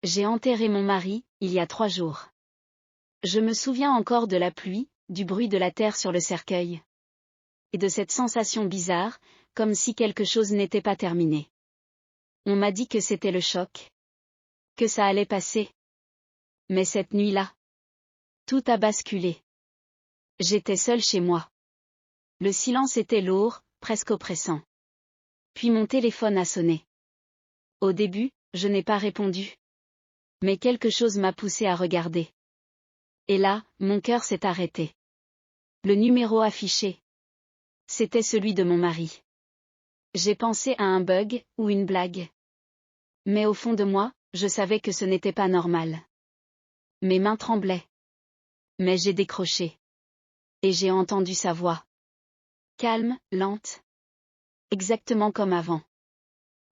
J'ai enterré mon mari, il y a 3 jours. Je me souviens encore de la pluie, du bruit de la terre sur le cercueil. Et de cette sensation bizarre, comme si quelque chose n'était pas terminé. On m'a dit que c'était le choc. Que ça allait passer. Mais cette nuit-là, tout a basculé. J'étais seule chez moi. Le silence était lourd, presque oppressant. Puis mon téléphone a sonné. Au début, je n'ai pas répondu. Mais quelque chose m'a poussé à regarder. Et là, mon cœur s'est arrêté. Le numéro affiché. C'était celui de mon mari. J'ai pensé à un bug, ou une blague. Mais au fond de moi, je savais que ce n'était pas normal. Mes mains tremblaient. Mais j'ai décroché. Et j'ai entendu sa voix. Calme, lente. Exactement comme avant.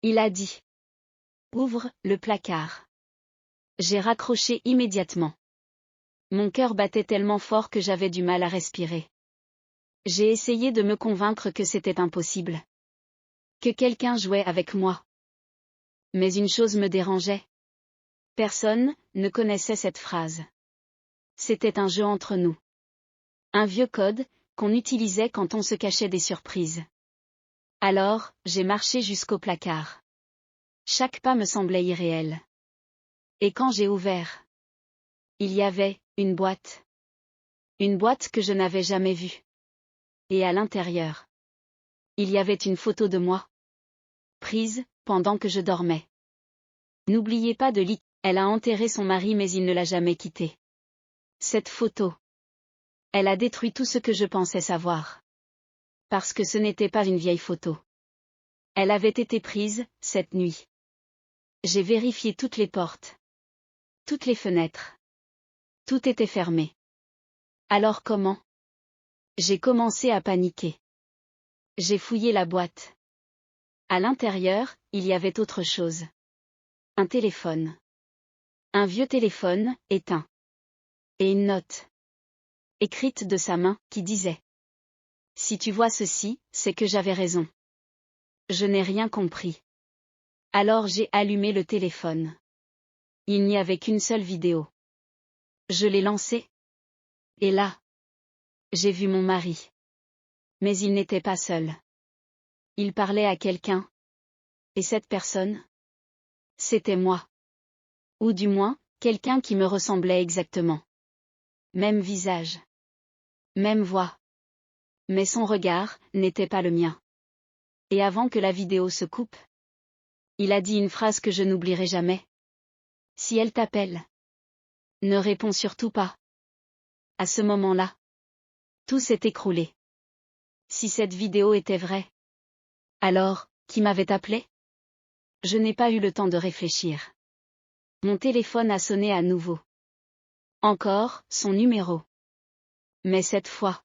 Il a dit. Ouvre le placard. J'ai raccroché immédiatement. Mon cœur battait tellement fort que j'avais du mal à respirer. J'ai essayé de me convaincre que c'était impossible. Que quelqu'un jouait avec moi. Mais une chose me dérangeait. Personne ne connaissait cette phrase. C'était un jeu entre nous. Un vieux code, qu'on utilisait quand on se cachait des surprises. Alors, j'ai marché jusqu'au placard. Chaque pas me semblait irréel. Et quand j'ai ouvert, il y avait une boîte. Une boîte que je n'avais jamais vue. Et à l'intérieur, il y avait une photo de moi. Prise, pendant que je dormais. N'oubliez pas de lire, elle a enterré son mari mais il ne l'a jamais quitté. Cette photo. Elle a détruit tout ce que je pensais savoir. Parce que ce n'était pas une vieille photo. Elle avait été prise, cette nuit. J'ai vérifié toutes les portes. Toutes les fenêtres. Tout était fermé. Alors comment? J'ai commencé à paniquer. J'ai fouillé la boîte. À l'intérieur, il y avait autre chose. Un téléphone. Un vieux téléphone, éteint. Et une note. Écrite de sa main, qui disait. Si tu vois ceci, c'est que j'avais raison. Je n'ai rien compris. Alors j'ai allumé le téléphone. Il n'y avait qu'une seule vidéo. Je l'ai lancée. Et là, j'ai vu mon mari. Mais il n'était pas seul. Il parlait à quelqu'un. Et cette personne? C'était moi. Ou du moins, quelqu'un qui me ressemblait exactement. Même visage. Même voix. Mais son regard n'était pas le mien. Et avant que la vidéo se coupe, il a dit une phrase que je n'oublierai jamais. Si elle t'appelle, ne réponds surtout pas. À ce moment-là, tout s'est écroulé. Si cette vidéo était vraie, alors, qui m'avait appelé? Je n'ai pas eu le temps de réfléchir. Mon téléphone a sonné à nouveau. Encore, son numéro. Mais cette fois,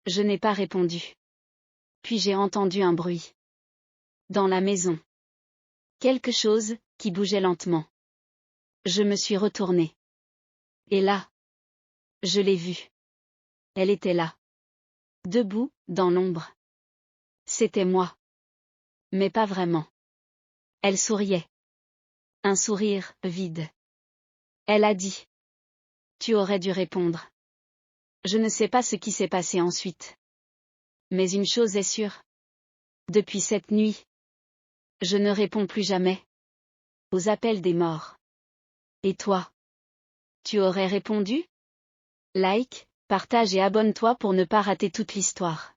je n'ai pas répondu. Puis j'ai entendu un bruit. Dans la maison. Quelque chose, qui bougeait lentement. Je me suis retournée. Et là, je l'ai vue. Elle était là. Debout, dans l'ombre. C'était moi. Mais pas vraiment. Elle souriait. Un sourire, vide. Elle a dit. Tu aurais dû répondre. Je ne sais pas ce qui s'est passé ensuite. Mais une chose est sûre. Depuis cette nuit, je ne réponds plus jamais aux appels des morts. Et toi? Tu aurais répondu? Like, partage et abonne-toi pour ne pas rater toute l'histoire.